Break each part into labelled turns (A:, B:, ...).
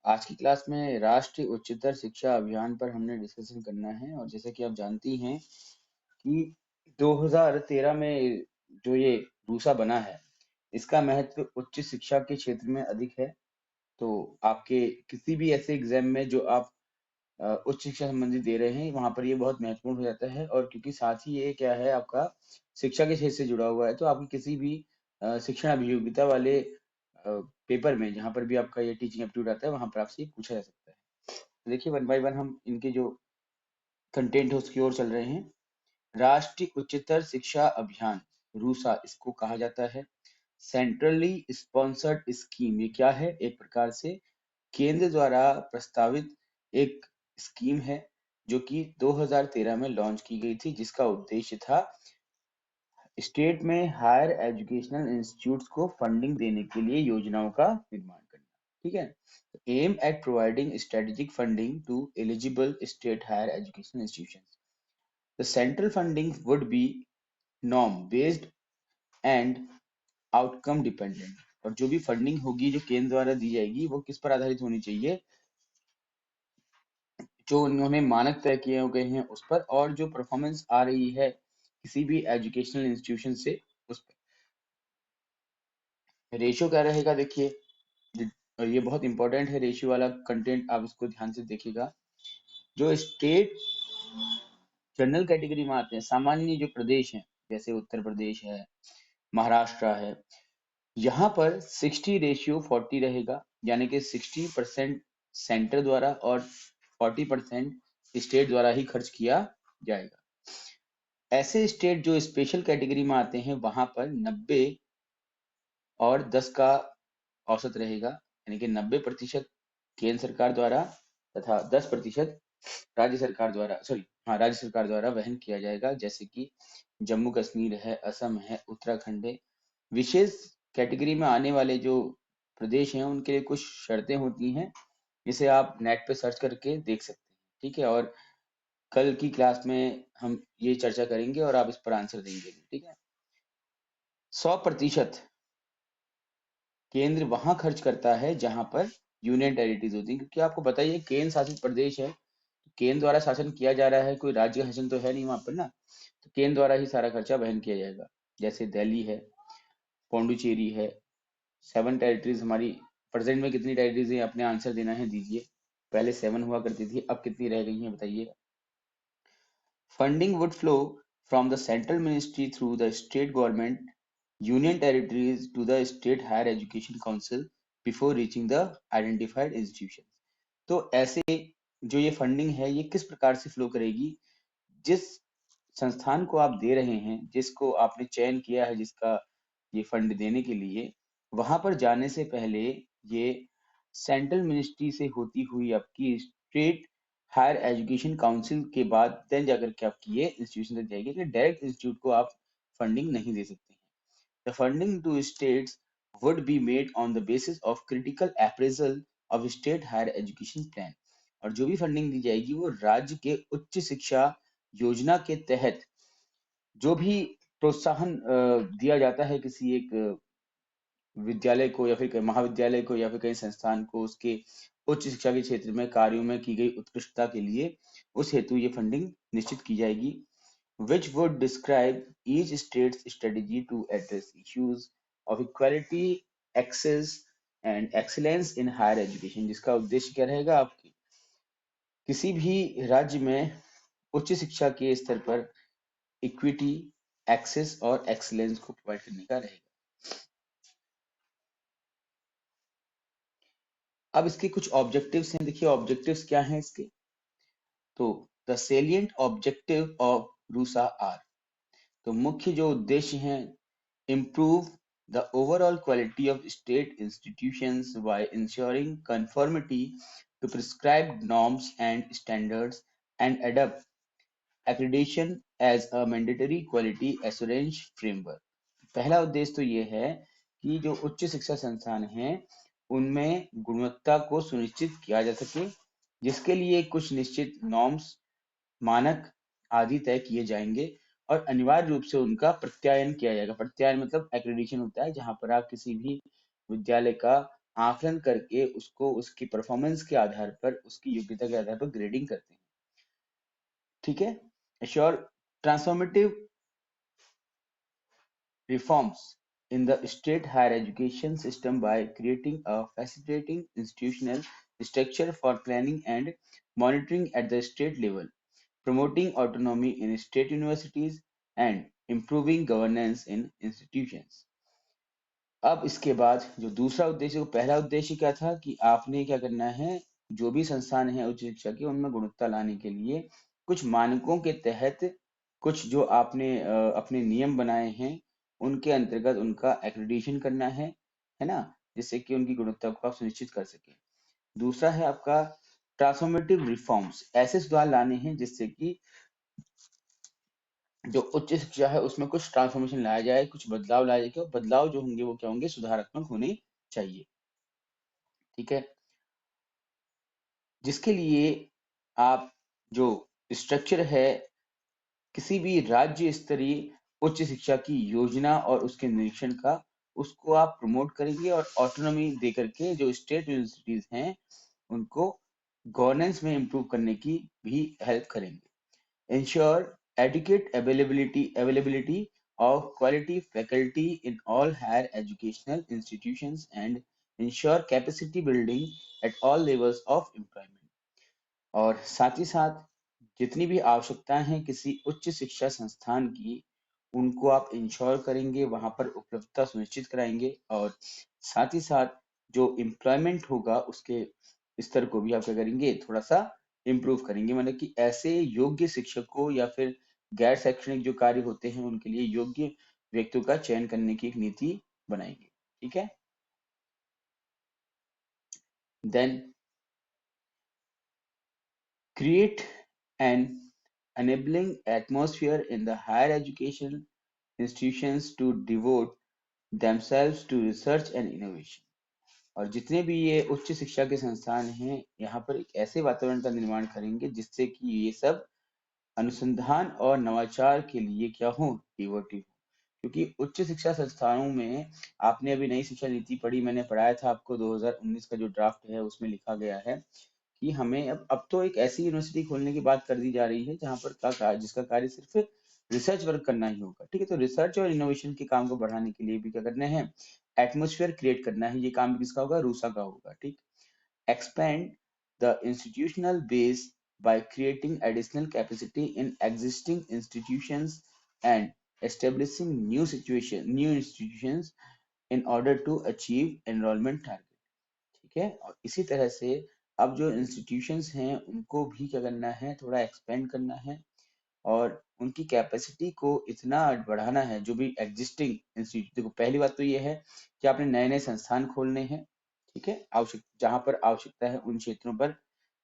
A: आज की क्लास में राष्ट्रीय उच्चतर शिक्षा अभियान पर हमने डिस्कशन करना है। और जैसे कि आप जानती हैं कि 2013 में जो ये रूसा बना है, इसका महत्व उच्च शिक्षा के क्षेत्र में अधिक है। तो आपके किसी भी ऐसे एग्जाम में जो आप उच्च शिक्षा संबंधी दे रहे हैं, वहां पर ये बहुत महत्वपूर्ण हो जाता है। और क्योंकि साथ ही ये क्या है, आपका शिक्षा के क्षेत्र से जुड़ा हुआ है, तो आपकी किसी भी शिक्षण अभियोगिता वाले पेपर में, जहां पर भी आपका ये टीचिंग एप्टीट्यूड आता है, वहां पर आपसे पूछा जा सकता है। तो देखिए, वन बाय वन हम इनके जो कंटेंट है उसकी ओर चल रहे हैं। राष्ट्रीय उच्चतर शिक्षा अभियान, रूसा इसको कहा जाता है। सेंट्रली स्पॉन्सर्ड स्कीम, ये क्या है? एक प्रकार से केंद्र द्वारा प्रस्तावित एक स्कीम है, जो कि 2013 में लॉन्च की गई थी, जिसका उद्देश्य था स्टेट में हायर एजुकेशनल इंस्टीट्यूट्स को फंडिंग देने के लिए योजनाओं का निर्माण करना। ठीक है, aim at providing strategic funding to eligible state higher educational institutions. The central funding would be norm based and outcome dependent. और जो भी फंडिंग होगी जो केंद्र द्वारा दी जाएगी, वो किस पर आधारित होनी चाहिए? जो उन्होंने मानक तय किए गए हैं उस पर, और जो परफॉर्मेंस आ रही है किसी भी एजुकेशनल इंस्टीट्यूशन से, उस पर। रेशियो क्या रहेगा? देखिए, और ये बहुत इंपॉर्टेंट है, रेशियो वाला कंटेंट आप इसको ध्यान से देखिएगा। जो स्टेट जनरल कैटेगरी में आते हैं, सामान्य जो प्रदेश हैं, जैसे उत्तर प्रदेश है, महाराष्ट्र है, यहाँ पर 60:40 रहेगा। यानी कि 60% सेंटर द्वारा और 40% स्टेट द्वारा ही खर्च किया जाएगा। ऐसे स्टेट जो स्पेशल कैटेगरी में आते हैं, वहां पर 90 और 10 का औसत रहेगा। यानी कि 90% केंद्र सरकार द्वारा तथा 10% राज्य सरकार द्वारा, राज्य सरकार द्वारा वहन किया जाएगा। जैसे कि जम्मू कश्मीर है, असम है, उत्तराखंड है। विशेष कैटेगरी में आने वाले जो प्रदेश हैं, उनके लिए कुछ शर्तें होती हैं, जिसे आप नेट पे सर्च करके देख सकते हैं। ठीक है, और कल की क्लास में हम ये चर्चा करेंगे और आप इस पर आंसर देंगे। ठीक है, 100% केंद्र वहां खर्च करता है जहां पर यूनियन टेरिटरीज होती है, क्योंकि आपको बताइए केंद्र शासित प्रदेश है, केंद्र द्वारा शासन किया जा रहा है, कोई राज्य का शासन तो है नहीं वहां पर ना। तो केंद्र द्वारा ही सारा खर्चा वहन किया जाएगा। जैसे दिल्ली है, पौंडुचेरी है। 7 टेरिटरीज हमारी। प्रेजेंट में कितनी टेरिटरीज है, अपने आंसर देना है, दीजिए। पहले 7 हुआ करती थी, अब कितनी रह गई हैं, बताइए। Funding would flow from the central ministry through the state government union territories to the state higher education council before reaching the identified institutions। तो ऐसे जो ये फंडिंग है, ये किस प्रकार से फ्लो करेगी? जिस संस्थान को आप दे रहे हैं, जिसको आपने चयन किया है, जिसका ये फंड देने के लिए, वहां पर जाने से पहले ये सेंट्रल मिनिस्ट्री से होती हुई आपकी स्टेट हायर एजुकेशन काउंसिल के बाद देन जाकर के आपकी ये इंस्टीट्यूशन तक जाएगी। डायरेक्ट इंस्टीट्यूट को आप फंडिंग नहीं दे सकते हैं। The funding to states would be made on the basis of critical appraisal of state higher education plan। और जो भी फंडिंग दी जाएगी, वो राज्य के उच्च शिक्षा योजना के तहत जो भी प्रोत्साहन दिया जाता है किसी एक विद्यालय को, या फिर महाविद्यालय को, या फिर कई संस्थान को, उसके उच्च शिक्षा के क्षेत्र में कार्यों में की गई उत्कृष्टता के लिए, उस हेतु ये फंडिंग निश्चित की जाएगी। which would describe each state's strategy to address issues of equality, access and excellence in higher education। जिसका उद्देश्य क्या रहेगा? आपकी किसी भी राज्य में उच्च शिक्षा के स्तर पर इक्विटी, एक्सेस और एक्सीलेंस को प्रोवाइड करने का रहेगा। अब इसके कुछ ऑब्जेक्टिव्स हैं। देखिए, ऑब्जेक्टिव्स क्या हैं इसके? तो the salient objective of RUSA are, तो मुख्य जो उद्देश्य हैं: improve the overall quality of state institutions by ensuring conformity to prescribed norms and standards and adopt accreditation as a mandatory quality assurance framework। पहला उद्देश्य तो ये है कि जो उच्च शिक्षा संस्थान हैं, उनमें गुणवत्ता को सुनिश्चित किया जा सके, जिसके लिए कुछ निश्चित नॉर्म्स, मानक आदि तय किए जाएंगे, और अनिवार्य रूप से उनका प्रत्यायन किया जाएगा। प्रत्यायन मतलब एक्रेडिशन होता है, जहां पर आप किसी भी विद्यालय का आकलन करके उसको उसकी परफॉर्मेंस के आधार पर, उसकी योग्यता के आधार पर ग्रेडिंग करते हैं। ठीक है। Assure transformative reforms in the state higher education system by creating a facilitating institutional structure for planning and monitoring at the state level, promoting autonomy in state universities, and improving governance in institutions. अब इसके बाद जो दूसरा उद्देश्य, पहला उद्देश्य क्या था कि आपने क्या करना है, जो भी संस्थान है उच्च शिक्षा के, उनमें गुणवत्ता लाने के लिए कुछ मानकों के तहत, कुछ जो आपने अपने नियम बनाए हैं उनके अंतर्गत उनका एक्रेडिटेशन करना है ना, जिससे कि उनकी गुणवत्ता को आप सुनिश्चित कर सके। दूसरा है आपका ट्रांसफॉर्मेटिव रिफॉर्म्स, ऐसे सुधार लाने हैं जिससे कि जो उच्च शिक्षा है उसमें कुछ ट्रांसफॉर्मेशन लाया जाए, कुछ बदलाव लाया जाए, बदलाव जो होंगे वो क्या होंगे, सुधारात्मक होने चाहिए। ठीक है। जिसके लिए आप जो स्ट्रक्चर है, किसी भी राज्य स्तरीय उच्च शिक्षा की योजना और उसके निरीक्षण का, उसको आप प्रमोट करेंगे और ऑटोनॉमी दे करके जो स्टेट यूनिवर्सिटीज हैं उनको गवर्नेंस में इम्प्रूव करने की भी हेल्प करेंगे। ensure adequate availability of quality faculty in all higher educational institutions and ensure capacity building at all levels of employment। और साथ ही साथ जितनी भी आवश्यकताएं हैं किसी उच्च शिक्षा संस्थान की, उनको आप इंश्योर करेंगे, वहां पर उपलब्धता सुनिश्चित कराएंगे, और साथ ही साथ जो एम्प्लॉयमेंट होगा उसके स्तर को भी आप क्या करेंगे, थोड़ा सा इम्प्रूव करेंगे। मतलब कि ऐसे योग्य शिक्षकों या फिर गैर शैक्षणिक जो कार्य होते हैं उनके लिए योग्य व्यक्तियों का चयन करने की एक नीति बनाएंगे। ठीक है। Then create an enabling atmosphere in the higher education institutions to devote themselves to research and innovation। और जितने भी ये उच्च शिक्षा के संस्थान हैं, यहाँ पर एक ऐसे वातावरण का निर्माण करेंगे जिससे कि ये सब अनुसंधान और नवाचार के लिए क्या हो, डिवोटिव हो। क्योंकि उच्च शिक्षा संस्थानों में आपने अभी नई शिक्षा नीति पढ़ी, मैंने पढ़ाया था आपको, 2019 का जो ड्राफ्ट है उसमें लिखा गया है कि हमें अब तो एक ऐसी यूनिवर्सिटी खोलने की बात कर दी जा रही है जहां पर जिसका कार्य सिर्फ रिसर्च वर्क करना ही होगा। ठीक है। तो रिसर्च और इनोवेशन के काम को बढ़ाने के लिए भी क्या करना है, एटमोस्फेयर क्रिएट करना है। ये काम किसका होगा, रूसा का होगा। ठीक। Expand the institutional base by creating additional capacity in existing institutions and establishing new institutions in order to achieve enrollment target। ठीक है। और इसी तरह से अब जो इंस्टीट्यूशंस हैं उनको भी क्या करना है, थोड़ा एक्सपेंड करना है और उनकी कैपेसिटी को इतना बढ़ाना है। जो भी एग्जिस्टिंग इंस्टीट्यूट, देखो पहली बात तो ये है कि आपने नए नए संस्थान खोलने हैं। ठीक है। आवश्यक जहां पर आवश्यकता है उन क्षेत्रों पर,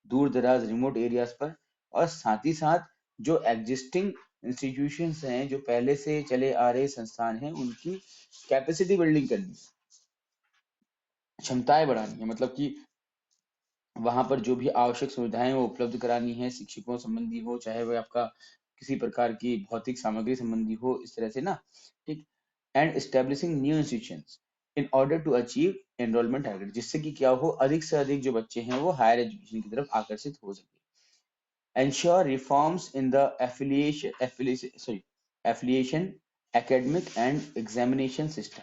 A: दूर दराज रिमोट एरियाज पर, और साथ ही साथ जो एग्जिस्टिंग इंस्टीट्यूशंस हैं, जो पहले से चले आ रहे संस्थान हैं, उनकी कैपेसिटी बिल्डिंग करनी है, क्षमताएं बढ़ानी है। मतलब कि वहां पर जो भी आवश्यक सुविधाएं वो उपलब्ध करानी है, शिक्षकों संबंधी हो, चाहे वह आपका किसी प्रकार की भौतिक सामग्री संबंधी हो, इस तरह से ना। ठीक। And establishing new institutions in order to achieve enrolment target, जिससे कि क्या हो, अधिक से अधिक जो बच्चे हैं वो हायर एजुकेशन की तरफ आकर्षित हो सके। Ensure reforms in the affiliation academic and examination system.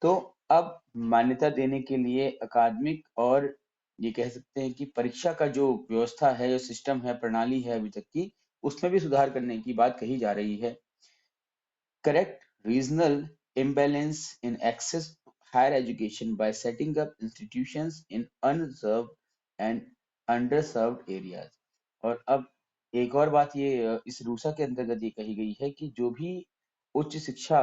A: तो अब मान्यता देने के लिए अकादमिक और ये कह सकते हैं कि परीक्षा का जो व्यवस्था है, जो सिस्टम है, प्रणाली है अभी तक की, उसमें भी सुधार करने की बात कही जा रही है। Correct regional imbalance in access to higher education by setting up institutions in unserved and underserved areas। और अब एक और बात ये इस रूसा के अंतर्गत ये कही गई है कि जो भी उच्च शिक्षा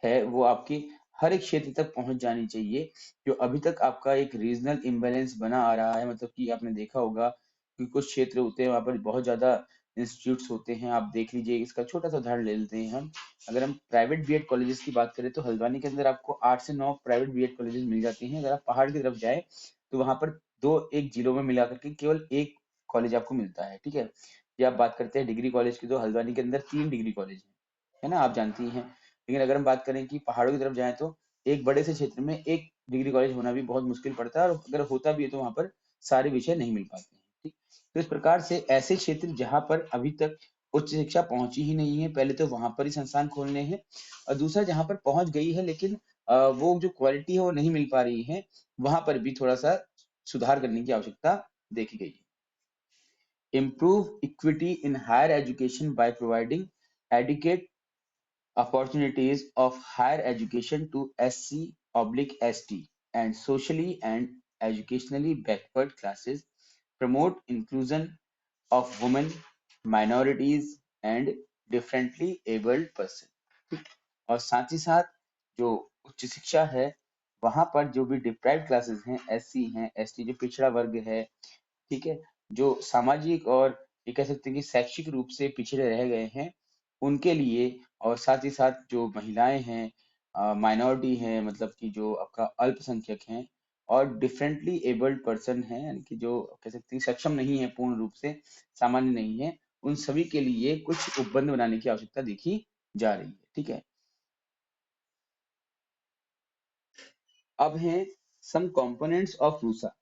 A: है वो आपकी हर एक क्षेत्र तक पहुंच जानी चाहिए। जो अभी तक आपका एक रीजनल इम्बैलेंस बना आ रहा है, मतलब कि आपने देखा होगा कि कुछ क्षेत्र होते हैं वहां पर बहुत ज्यादा इंस्टीट्यूट्स होते हैं। आप देख लीजिए, इसका छोटा सा उदाहरण ले लेते हैं हम। अगर हम प्राइवेट बीएड कॉलेजेस की बात करें तो हल्द्वानी के अंदर आपको 8 से 9 प्राइवेट बीएड कॉलेजेस मिल जाते हैं। अगर आप पहाड़ की तरफ जाए तो वहां पर दो एक जिलों में मिला करके केवल एक कॉलेज आपको मिलता है। ठीक है। ये आप बात करते हैं डिग्री कॉलेज की, तो हल्द्वानी के अंदर 3 डिग्री कॉलेज है ना, आप जानती हैं। लेकिन अगर हम बात करें कि पहाड़ों की तरफ जाएं तो एक बड़े से क्षेत्र में एक डिग्री कॉलेज होना भी बहुत मुश्किल पड़ता है, और अगर होता भी है तो वहां पर सारे विषय नहीं मिल पाते हैं। ठीक, तो इस प्रकार से ऐसे क्षेत्र जहां पर अभी तक उच्च शिक्षा पहुंची ही नहीं है, पहले तो वहां पर ही संस्थान खोलने हैं, और दूसरा जहां पर पहुंच गई है लेकिन वो जो क्वालिटी है वो नहीं मिल पा रही है, वहां पर भी थोड़ा सा सुधार करने की आवश्यकता देखी गई है। Improve equity in higher education by providing adequate opportunities of higher education to SC/ST and socially and educationally backward classes, promote inclusion of women, minorities and differently abled person। ठीक, और साथ ही साथ जो उच्च शिक्षा है वहां पर जो भी डिप्राइव्ड क्लासेस हैं, SC हैं, ST जो पिछड़ा वर्ग है, ठीक है, जो सामाजिक और ये कह सकते हैं कि शैक्षिक रूप से पिछड़े रह गए हैं, उनके लिए, और साथ ही साथ जो महिलाएं हैं, माइनॉरिटी हैं, मतलब कि जो आपका अल्पसंख्यक हैं, और डिफरेंटली एबल्ड पर्सन हैं, यानी कि जो कह सकते हैं सक्षम नहीं है, पूर्ण रूप से सामान्य नहीं है, उन सभी के लिए कुछ उपबंध बनाने की आवश्यकता देखी जा रही है। ठीक है, अब हैं some components of RUSA.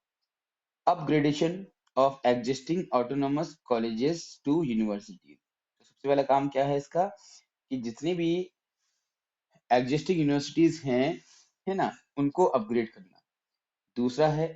A: Upgradation of existing autonomous colleges to university. तो सबसे पहला काम क्या है इसका, कि जितनी भी एग्जिस्टिंग यूनिवर्सिटीज हैं, है ना, उनको अपग्रेड करना। दूसरा है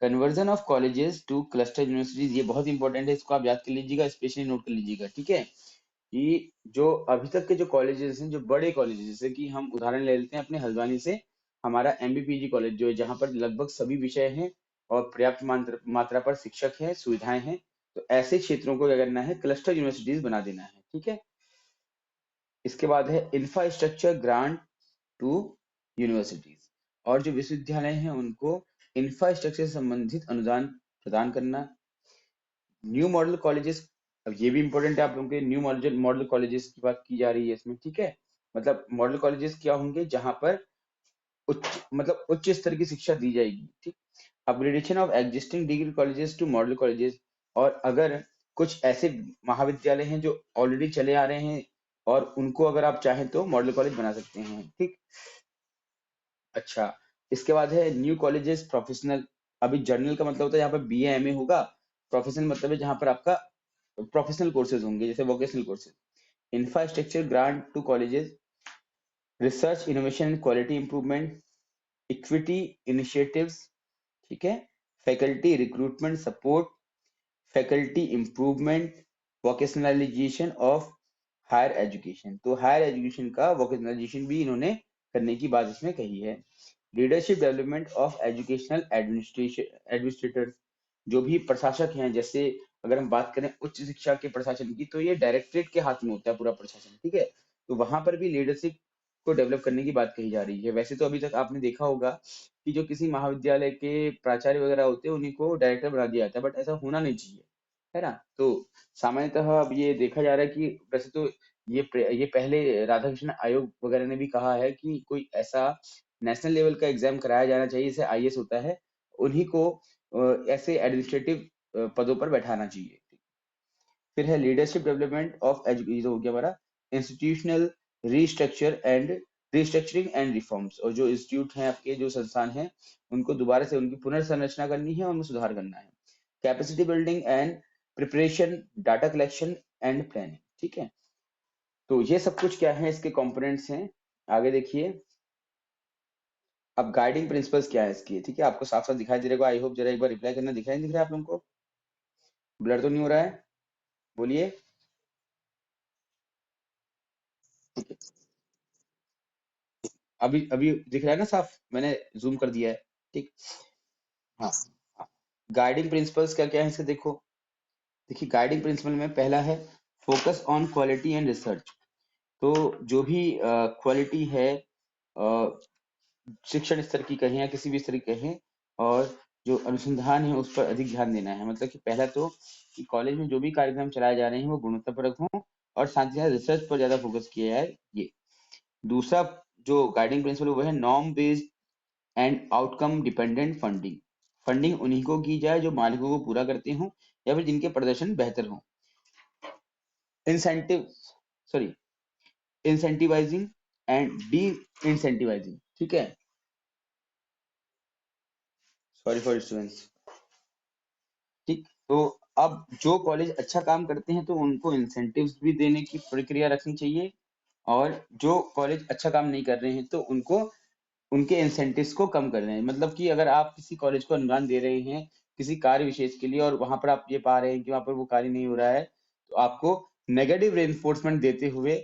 A: conversion of colleges two cluster universities. ये बहुत इंपॉर्टेंट है, इसको आप याद कर लीजिएगा, स्पेशली नोट कर लीजिएगा। ठीक है, कि जो अभी तक के जो कॉलेजेस हैं, जो बड़े कॉलेजेस, जैसे कि हम उदाहरण ले लेते हैं अपने हल्द्वानी से, हमारा MBPG कॉलेज जो है, जहाँ पर लगभग सभी विषय हैं और पर्याप्त मात्रा पर शिक्षक हैं, सुविधाएं हैं, तो ऐसे क्षेत्रों को क्या करना है, क्लस्टर यूनिवर्सिटीज बना देना है। ठीक है, इसके बाद है इंफ्रास्ट्रक्चर ग्रांट टू यूनिवर्सिटीज, और जो विश्वविद्यालय हैं उनको इंफ्रास्ट्रक्चर से संबंधित अनुदान प्रदान करना। न्यू मॉडल कॉलेजेस, अब ये भी इंपॉर्टेंट है आप लोगों के, न्यू मॉडल मॉडल कॉलेजेस की बात की जा रही है इसमें। ठीक है, मतलब मॉडल कॉलेजेस क्या होंगे, जहां पर उच्च, मतलब उच्च स्तर की शिक्षा दी जाएगी। ठीक, upgradation of existing degree colleges to model colleges, और अगर कुछ ऐसे महाविद्यालय हैं जो ऑलरेडी चले आ रहे हैं और उनको अगर आप चाहें तो मॉडल कॉलेज बना सकते हैं। ठीक, अच्छा, इसके बाद है न्यू कॉलेजेस प्रोफेशनल। अभी जर्नल का मतलब होता है यहाँ पर BA MA होगा, प्रोफेशनल मतलब है जहाँ पर आपका प्रोफेशनल कोर्सेज होंगे, जैसे vocational courses. Infrastructure grant to colleges, research innovation and quality improvement, equity initiatives, ठीक है, faculty recruitment support, faculty improvement, vocationalization of higher education. तो हायर एजुकेशन का वोकेशनलाइजेशन भी इन्होंने करने की बात इसमें कही है। Leadership development of educational administrator, जो भी प्रशासक हैं, जैसे अगर हम बात करें उच्च शिक्षा के प्रशासन की, तो ये डायरेक्टरेट के हाथ में होता है पूरा प्रशासन। ठीक है, तो वहां पर भी लीडरशिप को डेवलप करने की बात कही जा रही है। वैसे तो अभी तक आपने देखा होगा कि जो किसी महाविद्यालय के प्राचार्य वगैरह होते हैं, उन्हीं को डायरेक्टर बना दिया जाता है, बट ऐसा होना नहीं चाहिए, है ना। तो सामान्यतः अब ये देखा जा रहा है कि वैसे तो ये पहले राधाकृष्ण आयोग वगैरह ने भी कहा है कि कोई ऐसा नेशनल लेवल का एग्जाम कराया जाना चाहिए, जैसे IAS होता है, उन्हीं को ऐसे एडमिनिस्ट्रेटिव पदों पर बैठाना चाहिए। फिर है लीडरशिप डेवलपमेंट ऑफ एजुकेशन, हो गया हमारा इंस्टीट्यूशनल रिस्ट्रक्चरिंग एंड रिफॉर्म्स, और जो इंस्टीट्यूट हैं आपके, जो संस्थान हैं, उनको दोबारा से उनकी पुनर्संरचना करनी है, उनमें सुधार करना है। Capacity building and preparation, data collection and planning. ठीक है, तो ये सब कुछ क्या है, इसके कंपोनेंट्स हैं। आगे देखिए, अब गाइडिंग प्रिंसिपल्स क्या है इसकी। ठीक है, आपको साफ साफ दिखाई दे रहा है, आई होप, जरा एक बार रिप्लाई करना, दिखाई नहीं दिख रहा है आप लोगों को, ब्लर तो नहीं हो रहा है, बोलिए। ठीक है, अभी अभी दिख रहा है ना साफ, मैंने जूम कर दिया है। ठीक, हाँ, गाइडिंग प्रिंसिपल्स क्या क्या है इसके देखो। देखिए, गाइडिंग प्रिंसिपल में पहला है focus on quality and research. तो जो भी क्वालिटी है, अ, शिक्षण स्तर की कहें या किसी भी स्तर की कहें, और जो अनुसंधान है उस पर अधिक ध्यान देना है। मतलब कि पहला तो कि कॉलेज में जो भी कार्यक्रम चलाए जा रहे हैं वो गुणवत्तापरक हों, और साथ ही साथ रिसर्च पर ज्यादा फोकस किया जाए। ये दूसरा जो गाइडिंग प्रिंसिपल वो है norm based and outcome dependent funding. Funding उन्हीं को की जाए जो मालिकों को पूरा करते हों या फिर जिनके प्रदर्शन बेहतर हों। Incentive, sorry, incentivising and D incentivising. ठीक है, सॉरी फॉर डिस्टर्बेंस। ठीक, तो अब जो कॉलेज अच्छा काम करते हैं तो उनको इंसेंटिव्स भी देने की प्रक्रिया रखनी चाहिए, और जो कॉलेज अच्छा काम नहीं कर रहे हैं तो उनको उनके इंसेंटिव्स को कम कर रहे हैं। मतलब कि अगर आप किसी कॉलेज को अनुदान दे रहे हैं किसी कार्य विशेष के लिए, और वहां पर आप ये पा रहे हैं कि वहां पर वो कार्य नहीं हो रहा है, तो आपको नेगेटिव रेनफोर्समेंट देते हुए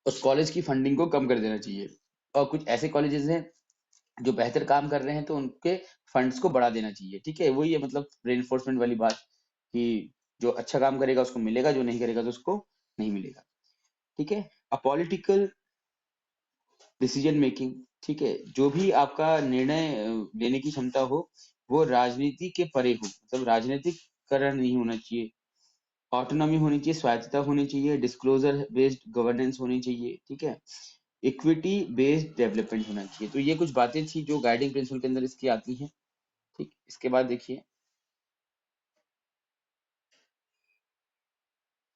A: उस कॉलेज की फंडिंग को कम कर देना चाहिए। और कुछ ऐसे कॉलेजेस हैं जो बेहतर काम कर रहे हैं तो उनके फंड्स को बढ़ा देना चाहिए। ठीक है, वही है मतलब रेनफोर्समेंट वाली बात, कि जो अच्छा काम करेगा उसको मिलेगा, जो नहीं करेगा तो उसको नहीं मिलेगा। ठीक है। अ पॉलिटिकल डिसीजन मेकिंग, ठीक है, जो भी आपका निर्णय लेने की क्षमता हो वो राजनीति के परे हो, मतलब राजनीतिक करण नहीं होना चाहिए। ऑटोनॉमी होनी चाहिए, स्वायत्तता होनी चाहिए, डिस्क्लोजर बेस्ड गवर्नेंस होनी चाहिए। ठीक है, इक्विटी बेस्ड डेवलपमेंट होना चाहिए। तो ये कुछ बातें थी जो गाइडिंग प्रिंसिपल के अंदर इसकी आती हैं। ठीक, इसके बाद देखिए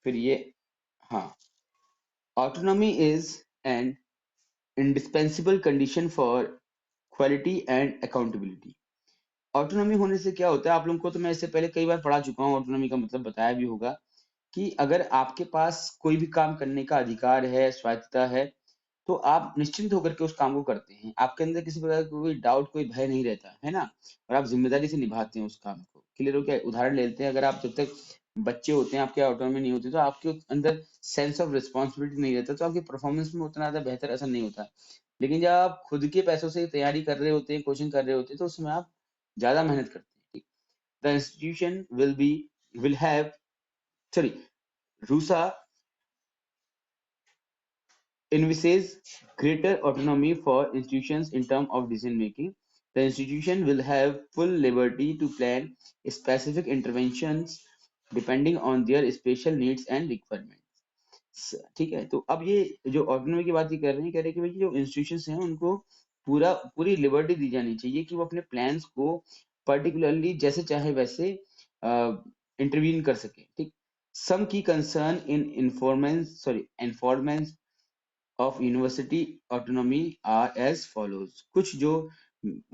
A: फिर ये, हाँ, autonomy is an indispensable condition for quality and accountability। Autonomy होने से क्या होता है, आप लोगों को तो मैं इससे पहले कई बार पढ़ा चुका हूँ, ऑटोनॉमी का मतलब बताया भी होगा, कि अगर आपके पास कोई भी काम करने का अधिकार है, स्वायत्तता है, तो आप निश्चिंत होकर के उस काम को करते हैं। आपके अंदर किसी प्रकार का कोई डाउट, कोई भय नहीं रहता है ना, और आप जिम्मेदारी से निभाते हैं उस काम को। क्लियर हो क्या? उदाहरण लेते हैं, अगर आप जब तक बच्चे होते हैं, आपके ऑटोनॉमी नहीं होती, तो आपके अंदर सेंस ऑफ रिस्पॉन्सिबिलिटी नहीं रहता, तो आपकी परफॉर्मेंस में उतना ज्यादा बेहतर असर नहीं होता। लेकिन जब आप खुद के पैसों से तैयारी कर रहे होते हैं, कोचिंग कर रहे होते हैं, तो उसमें आप ज्यादा मेहनत करते हैं। ठीक, the institution will have, sorry, RUSA envisages greater autonomy for institutions in terms of decision making. The institution will have full liberty to plan specific interventions depending on their special needs and requirements। ठीक है, तो अब ये जो autonomy की बात ये कर रहे हैं, कह रहे हैं कि भाई जो इंस्टीट्यूशंस हैं उनको पूरी लिबर्टी दी जानी चाहिए कि वो अपने प्लान्स को पर्टिकुलरली जैसे चाहे वैसे इंटरवीन कर सके। ठीक, सम की कंसर्न इन इन्फॉर्मेंस of university autonomy are as follows। कुछ जो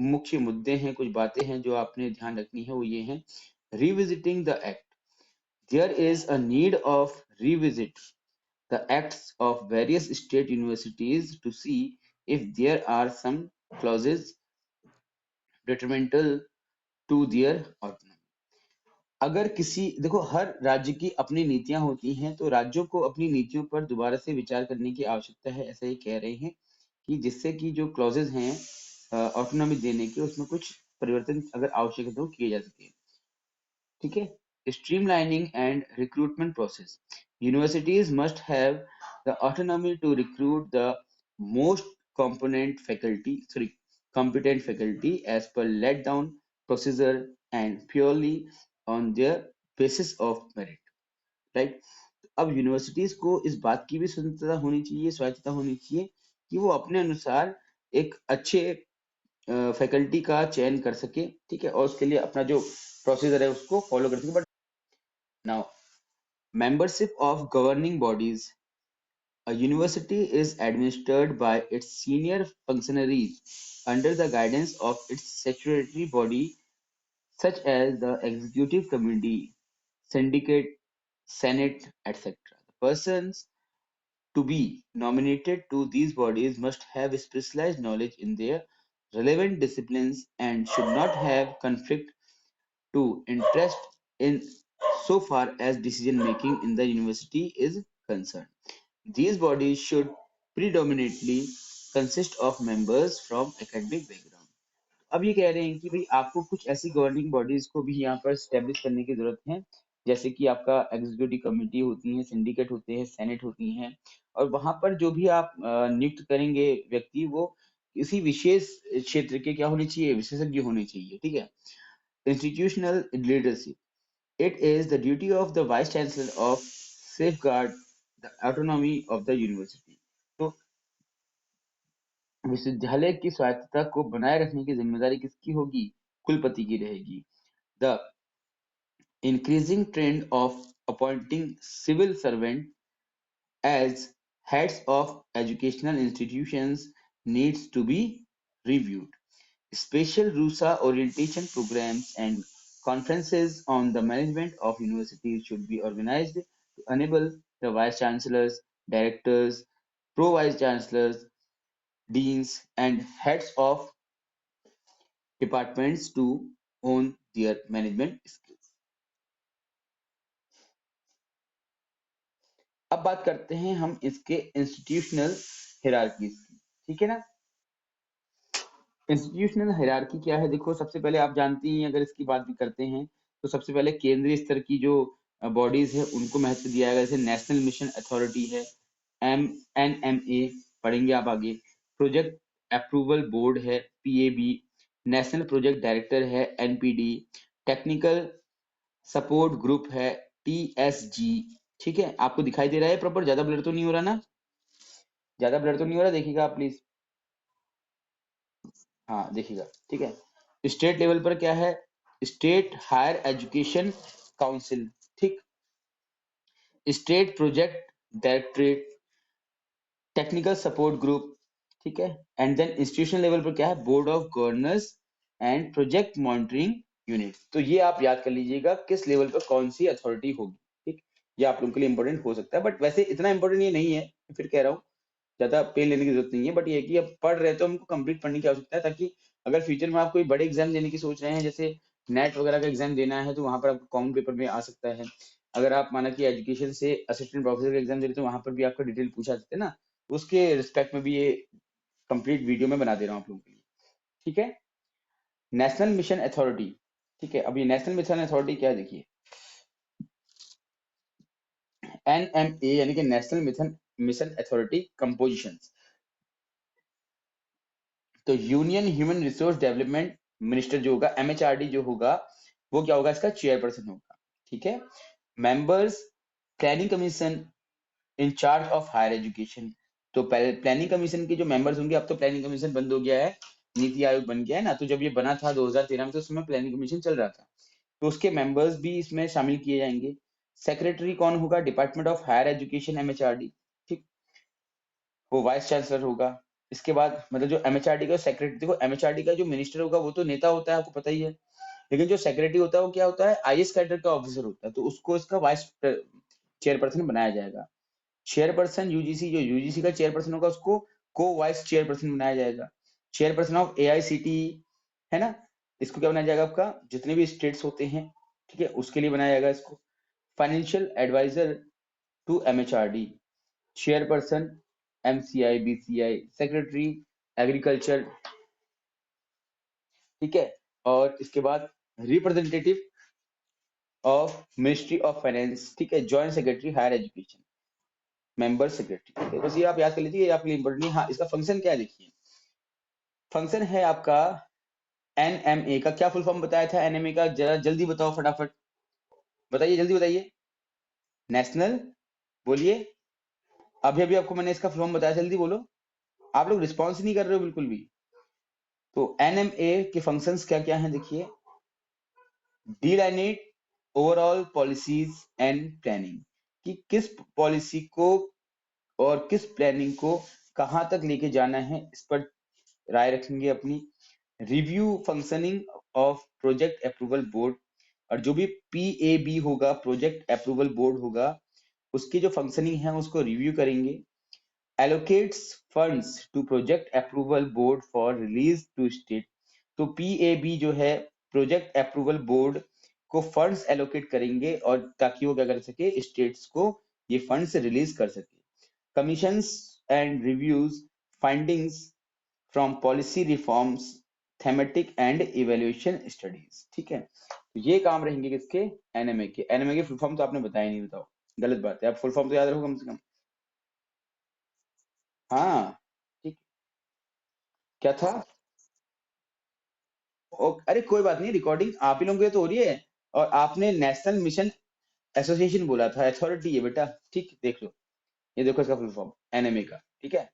A: मुख्य मुद्दे हैं, कुछ बातें हैं जो आपने ध्यान रखनी है, वो ये हैं। Revisiting the act, there is a need of revisit the acts of various state universities to see if there are some clauses detrimental to their autonomy। अगर किसी, देखो हर राज्य की अपनी नीतियां होती हैं, तो राज्यों को अपनी नीतियों पर दोबारा से विचार करने की आवश्यकता है, ऐसा ये कह रहे हैं, कि जिससे कि जो क्लॉजेज हैं ऑटोनॉमी देने के, उसमें कुछ परिवर्तन अगर आवश्यक है तो किए जा सके। ठीक है, streamlining and recruitment process, universities must have the autonomy to recruit the most competent faculty as per let down procedure and purely on their basis of merit। Right, अब यूनिवर्सिटीज को इस बात की भी स्वतंत्रता होनी चाहिए, स्वायत्तता होनी चाहिए, कि वो अपने अनुसार एक अच्छे फैकल्टी का चयन कर सके। ठीक है, और उसके लिए अपना जो प्रोसीजर है उसको फॉलो कर सके। But now, membership of governing bodies, a university is administered by its senior functionaries under the guidance of its statutory body, such as the executive committee, syndicate, senate, etc. The persons to be nominated to these bodies must have specialized knowledge in their relevant disciplines and should not have conflict to interest in so far as decision making in the university is concerned। These bodies should predominantly consist of members from academic background। अब ये कह रहे हैं कि भाई आपको कुछ ऐसी गवर्निंग बॉडीज को भी यहाँ पर स्टेब्लिश करने की जरूरत है, जैसे कि आपका एग्जीक्यूटिव कमेटी होती है, सिंडिकेट होते हैं, सेनेट होती हैं, और वहां पर जो भी आप नियुक्त करेंगे व्यक्ति, वो किसी विशेष क्षेत्र के क्या होने चाहिए, विशेषज्ञ होने चाहिए। ठीक है, institutional leadership, it is the duty of the vice chancellor of safeguard the autonomy of the university। तो विश्वविद्यालय की स्वायत्तता को बनाए रखने की जिम्मेदारी किसकी होगी? कुलपति की रहेगी। The increasing trend of appointing civil servants as heads of educational institutions needs to be reviewed। Special RUSA orientation programs and conferences on the management of universities should be organized to enable the vice chancellors, directors, pro vice chancellors, deans, and heads of departments to own their management skills. अब बात करते हैं हम इसके institutional hierarchies की, ठीक है ना। इंस्टीट्यूशनल हायरार्की क्या है, देखो सबसे पहले आप जानती हैं, अगर इसकी बात भी करते हैं तो सबसे पहले केंद्रीय स्तर की जो बॉडीज है उनको महत्व दिया गया, जैसे नेशनल मिशन अथॉरिटी है, NMA पढ़ेंगे आप आगे। प्रोजेक्ट अप्रूवल बोर्ड है, PAB। नेशनल प्रोजेक्ट डायरेक्टर है, NPD। टेक्निकल सपोर्ट ग्रुप है, TSG। ठीक है, आपको दिखाई दे रहा है प्रॉपर, ज्यादा ब्लर तो नहीं हो रहा ना, ज्यादा ब्लर तो नहीं हो रहा, देखिएगा आप प्लीज। हाँ देखिएगा, ठीक है। स्टेट लेवल पर क्या है, स्टेट हायर एजुकेशन काउंसिल, ठीक। State project directorate, technical support group, ठीक है। एंड देन इंस्टीट्यूशन लेवल पर क्या है, board of governors and project monitoring unit. तो ये आप याद कर लीजिएगा किस लेवल पर कौन सी अथॉरिटी होगी, ठीक। ये आप लोगों के लिए इंपॉर्टेंट हो सकता है, बट वैसे इतना इंपॉर्टेंट ये नहीं है, फिर कह रहा हूँ ज्यादा पेन लेने की जरूरत नहीं है। बट ये है कि अब पढ़ रहे हैं तो हमको कंप्लीट पढ़ने की आवश्यकता है, ताकि अगर फ्यूचर में आप कोई बड़े एग्जाम देने की सोच रहे हैं, जैसे नेट वगैरह का एग्जाम देना है, तो वहां पर आपको कॉमन पेपर में आ सकता है। अगर आप माना कि एजुकेशन से असिस्टेंट प्रोफेसर का एग्जाम दे रहे हैं, तो वहां पर भी आपका डिटेल पूछा सकते हैं ना, उसके रिस्पेक्ट में भी ये कंप्लीट वीडियो में बना दे रहा हूँ आप लोगों के लिए, ठीक है। नेशनल मिशन अथॉरिटी, ठीक है। अब ये नेशनल मिशन अथॉरिटी क्या है, देखिए NMA यानी कि national mission mission authority composition. तो union human resource development minister जो होगा, MHRD जो होगा, वो क्या होगा, इसका चेयरपर्सन होगा, ठीक है। Members, planning commission in charge of higher education. तो प्लानिंग कमीशन के जो मेंबर्स होंगे, अब तो प्लानिंग कमीशन बंद हो गया है, नीति आयोग बन गया है ना, तो जब ये बना था 2013 में, तो उसमें प्लानिंग कमीशन चल रहा था, तो उसके मेंबर्स भी इसमें शामिल किए जाएंगे। सेक्रेटरी कौन होगा, department of higher education, MHRD, ठीक, वो वाइस चांसलर होगा। इसके बाद मतलब जो MHRD का सेक्रेटरी, देखो MHRD का जो मिनिस्टर होगा वो तो नेता होता है, आपको पता ही है, लेकिन जो सेक्रेटरी होता है वो क्या होता है, IS कैडर का ऑफिसर होता है, तो उसको इसका वाइस चेयरपर्सन बनाया जाएगा। चेयरपर्सन यूजीसी, जो यूजीसी का चेयरपर्सन होगा उसको को वाइस चेयरपर्सन बनाया जाएगा। चेयरपर्सन ऑफ AICTE है ना, इसको क्या बनाया जाएगा, आपका जितने भी स्टेट्स होते हैं, ठीक है, उसके लिए बनाया जाएगा इसको। Financial adviser to MHRD, chairperson MCI BCI, secretary agriculture, ठीक है। और इसके बाद representative of ministry of finance, ठीक है, joint secretary higher education, member secretary, ठीक है। बस ये आप याद कर लीजिए, ये आपके लिए इंपॉर्टेंट है। हाँ, इसका फंक्शन क्या है, देखिए फंक्शन है आपका NMA का, क्या फुल फॉर्म बताया था NMA का, जरा जल्दी बताओ, फटाफट बताइए, जल्दी बताइए। नेशनल, बोलिए, अभी अभी आपको मैंने इसका फुल फॉर्म बताया, जल्दी बोलो, आप लोग रिस्पॉन्स नहीं कर रहे हो बिल्कुल भी। तो NMA के फंक्शंस क्या क्या हैं, देखिए, डिलाइनेट ओवरऑल पॉलिसीज एंड प्लानिंग, कि किस पॉलिसी को और किस प्लानिंग को कहां तक लेके जाना है, इस पर राय रखेंगे अपनी। Review functioning of project approval board, और जो भी PAB होगा, प्रोजेक्ट अप्रूवल बोर्ड होगा, उसकी जो फंक्शनिंग है उसको रिव्यू करेंगे। allocates funds to project approval board for release to state। तो PAB जो है, प्रोजेक्ट अप्रूवल बोर्ड को फंड्स एलोकेट करेंगे, और ताकि वो क्या कर सके, स्टेट्स को ये फंड्स रिलीज कर सके। Commissions and reviews findings from policy reforms, thematic and evaluation studies, ठीक है। तो ये काम रहेंगे किसके, NMA के। NMA के फुल फॉर्म तो आपने बताया नहीं, बताओ, गलत बात है, आप फुल फॉर्म तो याद रखो कम से कम। हाँ, ठीक, क्या था, अरे कोई बात नहीं, रिकॉर्डिंग आप ही लोगों की तो हो रही है, और आपने नेशनल मिशन एसोसिएशन बोला था, अथॉरिटी है बेटा, ठीक, देख लो, ये देखो इसका फुल फॉर्म NMA का, ठीक है।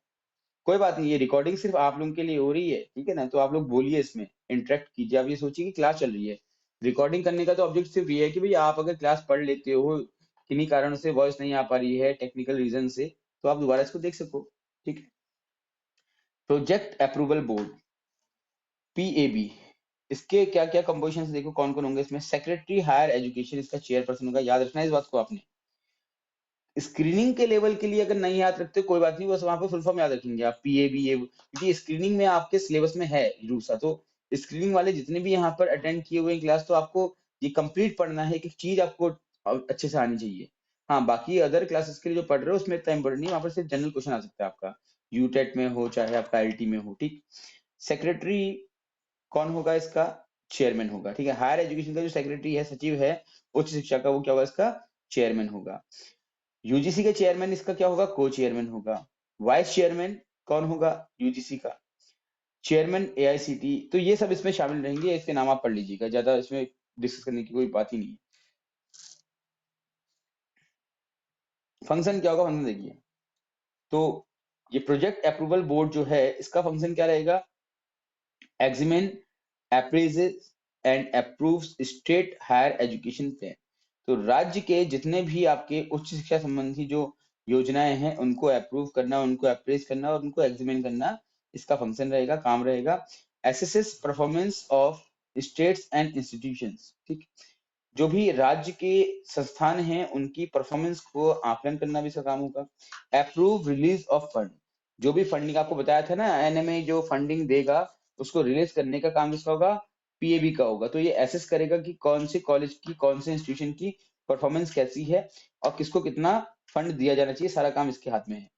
A: कोई बात नहीं, ये रिकॉर्डिंग सिर्फ आप लोगों के लिए हो रही है, ठीक है ना, तो आप लोग बोलिए, इसमें इंटरेक्ट कीजिए, आप ये सोचिए कि क्लास चल रही है। रिकॉर्डिंग करने का तो ऑब्जेक्ट सिर्फ ये है कि भाई आप अगर क्लास पढ़ लेते हो, किन्हीं कारणों से वॉइस नहीं आ पा रही है, टेक्निकल रीजन से, तो आप दोबारा इसको देख सको, ठीक है। प्रोजेक्ट अप्रूवल बोर्ड, पीएबी, इसके क्या क्या कंपोजिशन देखो कौन कौन होंगे इसमें। सेक्रेटरी हायर एजुकेशन इसका चेयरपर्सन होगा, याद रखना है इस बात को आपने। स्क्रीनिंग के लेवल के लिए अगर नहीं याद रखते कोई बात नहीं, बस वहां पे फुल फॉर्म याद रखेंगे आप, पीएबी, क्योंकि स्क्रीनिंग में आपके सिलेबस में है रूसा, तो स्क्रीनिंग वाले जितने भी यहाँ पर अटेंड किए हुए हैं क्लास, तो आपको ये कंप्लीट पढ़ना है, एक एक चीज आपको अच्छे से आनी चाहिए। हाँ, बाकी अदर क्लासेस के लिए जो पढ़ रहे हो उसमें इतना इंपॉर्टेंट नहीं, वहां पर सिर्फ जनरल क्वेश्चन आ सकता है आपका, यूटेट में हो चाहे आपका आईटी में हो, ठीक। सेक्रेटरी कौन होगा इसका? चेयरमैन होगा, ठीक है। हायर एजुकेशन का जो सेक्रेटरी है, सचिव है उच्च शिक्षा का, वो क्या होगा इसका? चेयरमैन होगा। यूजीसी के चेयरमैन इसका क्या होगा? को चेयरमैन होगा। वाइस चेयरमैन कौन होगा? यूजीसी का। चेयरमैन एआईसीटी, तो ये सब इसमें शामिल रहेंगे, इसके नाम आप पढ़ लीजिएगा, ज्यादा इसमें डिस्कस करने की कोई बात ही नहीं है। फंक्शन क्या होगा? फंक्शन देखिए, तो ये प्रोजेक्ट अप्रूवल बोर्ड जो है इसका फंक्शन क्या रहेगा? Examine, appraises and approves state higher education plan. तो राज्य के जितने भी आपके उच्च शिक्षा संबंधी जो योजनाएं हैं उनको अप्रूव करना, उनको अप्रेज करना और उनको एग्जामिन करना, इसका फंक्शन रहेगा, काम रहेगा। Assesses performance of states and institutions, ठीक। जो भी राज्य के संस्थान हैं उनकी परफॉर्मेंस को आकलन करना भी इसका काम होगा। अप्रूव रिलीज ऑफ फंड, जो भी फंडिंग आपको बताया था ना, एनएमए जो फंडिंग देगा उसको रिलीज करने का काम किसका होगा? पीएबी का होगा। तो ये एसेस करेगा कि कौन से कॉलेज की, कौन से इंस्टीट्यूशन की परफॉर्मेंस कैसी है और किसको कितना फंड दिया जाना चाहिए, सारा काम इसके हाथ में है।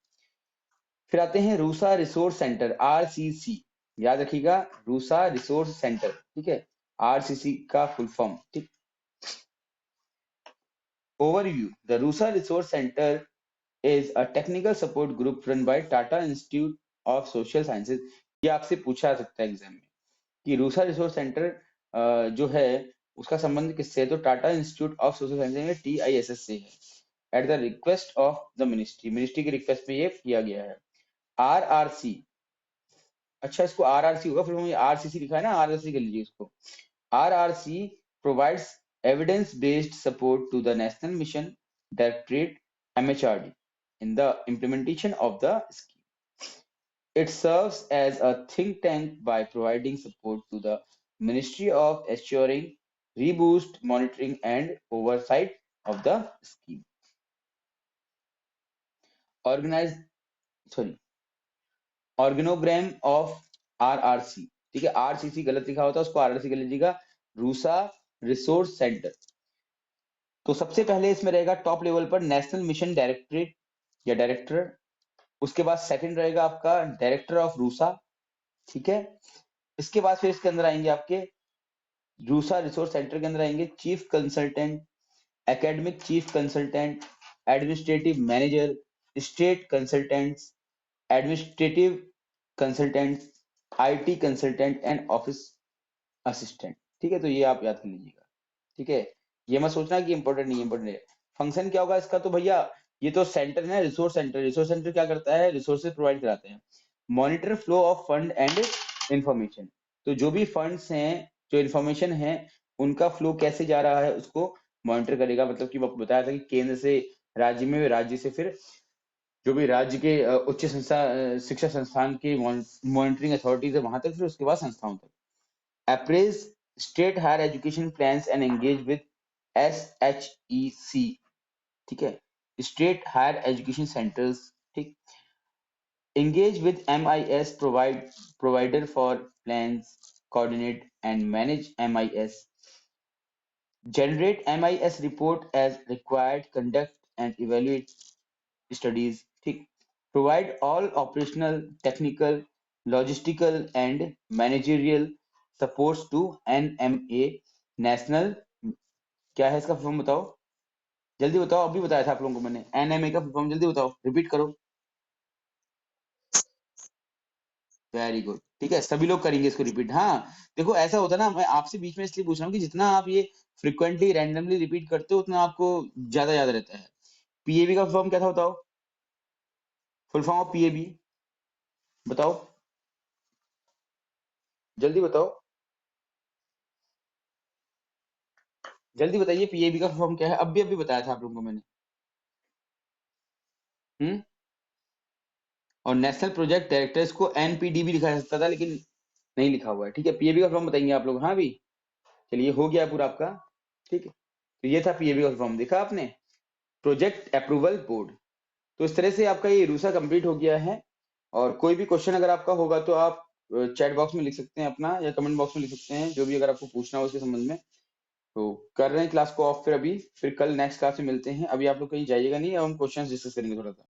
A: फिर आते हैं रूसा रिसोर्स सेंटर, आरसीसी, याद रखिएगा, रूसा रिसोर्स सेंटर, ठीक है, आरसीसी का फुल फॉर्म, ठीक। Overview: The Rusa Resource Center is a technical support group run by Tata Institute of Social Sciences। ये आपसे पूछा जा सकता है एग्जाम में कि रूसा रिसोर्स सेंटर जो है उसका संबंध किससे है, तो Tata institute of social sciences, TISS से है। At the request of the ministry, ministry की रिक्वेस्ट पे ये किया गया है। आरआरसी, अच्छा इसको आरआरसी होगा, फिर मुझे आरसीसी लिखा है ना, आरआरसी कर लीजिए इसको। RRC provides evidence-based support to the National Mission Directorate (MHRD) in the implementation of the scheme. It serves as a think tank by providing support to the Ministry of ensuring reboost monitoring and oversight of the scheme. Organize, sorry, organogram of RRC, ठीक है, RCC गलत लिखा होता है उसको RRC कर लीजिएगा, RUSA resource centre. तो सबसे पहले इसमें रहेगा टॉप लेवल पर नेशनल मिशन डायरेक्टरेट या डायरेक्टर, उसके बाद सेकंड रहेगा आपका डायरेक्टर ऑफ रूसा, ठीक है। इसके बाद फिर इसके अंदर आएंगे आपके रूसा रिसोर्स सेंटर के अंदर आएंगे chief consultant, academic chief consultant, administrative manager, state consultants, administrative consultants, IT consultant and office assistant, ठीक है। तो ये आप याद कर लीजिएगा, ठीक है। ये मत सोचना कि इंपॉर्टेंट नहीं, इंपॉर्टेंट है। फंक्शन क्या होगा इसका, तो भैया ये तो सेंटर है, रिसोर्स सेंटर, रिसोर्स सेंटर क्या करता है? रिसोर्सेज प्रोवाइड कराते हैं। Monitor flow of fund and information, तो जो भी फंड्स हैं, जो इंफॉर्मेशन है, उनका फ्लो कैसे जा रहा है उसको मॉनिटर करेगा। मतलब कि आपको बताया था कि केंद्र से राज्य में, राज्य से फिर जो भी राज्य के उच्च संस्था, शिक्षा संस्थान की मॉनिटरिंग अथॉरिटीज है वहां तक, फिर उसके बाद संस्थाओं तक। appraise state higher education plans and engage with SHEC, ठीक है, स्टेट हायर एजुकेशन सेंटर्स, ठीक। engage with MIS provider for plans, coordinate and manage MIS, generate MIS report as required, conduct and evaluate studies, ठीक। provide all operational, technical, logistical and managerial supports to NMA, national, क्या है इसका form बताओ, जल्दी बताओ, अभी बताया था आप लोगों को मैंने, एनएमए का फॉर्म जल्दी बताओ, रिपीट करो। वेरी गुड, ठीक है, सभी लोग करेंगे इसको रिपीट। हाँ, देखो ऐसा होता है ना, मैं आपसे बीच में इसलिए पूछ रहा हूँ कि जितना आप ये फ्रिक्वेंटली रैंडमली रिपीट करते हो उतना आपको ज्यादा याद रहता है। पीएबी का फॉर्म क्या था बताओ, फुल फॉर्म ऑफ पीएबी बताओ, जल्दी बताओ, जल्दी बताइए, पीएबी का फॉर्म क्या है? अभी बताया था आप लोगों को मैंने। और नेशनल प्रोजेक्ट डायरेक्टर्स को एनपीडी भी लिखा जा सकता था, लेकिन नहीं लिखा हुआ है, ठीक है। पीएबी का फॉर्म बताएंगे आप लोग, हाँ भी। चलिए हो गया पूरा आपका, ठीक है। तो ये था पीएबी का फॉर्म, देखा आपने, प्रोजेक्ट अप्रूवल बोर्ड। तो इस तरह से आपका ये रूसा कंप्लीट हो गया है। और कोई भी क्वेश्चन अगर आपका होगा तो आप चैट बॉक्स में लिख सकते हैं अपना, या कमेंट बॉक्स में लिख सकते हैं, जो भी अगर आपको पूछना हो उसके संबंध में। तो कर रहे हैं क्लास को ऑफ फिर अभी, फिर कल नेक्स्ट क्लास में मिलते हैं। अभी आप लोग कहीं जाइएगा नहीं, अब हम क्वेश्चंस डिस्कस करेंगे थोड़ा सा।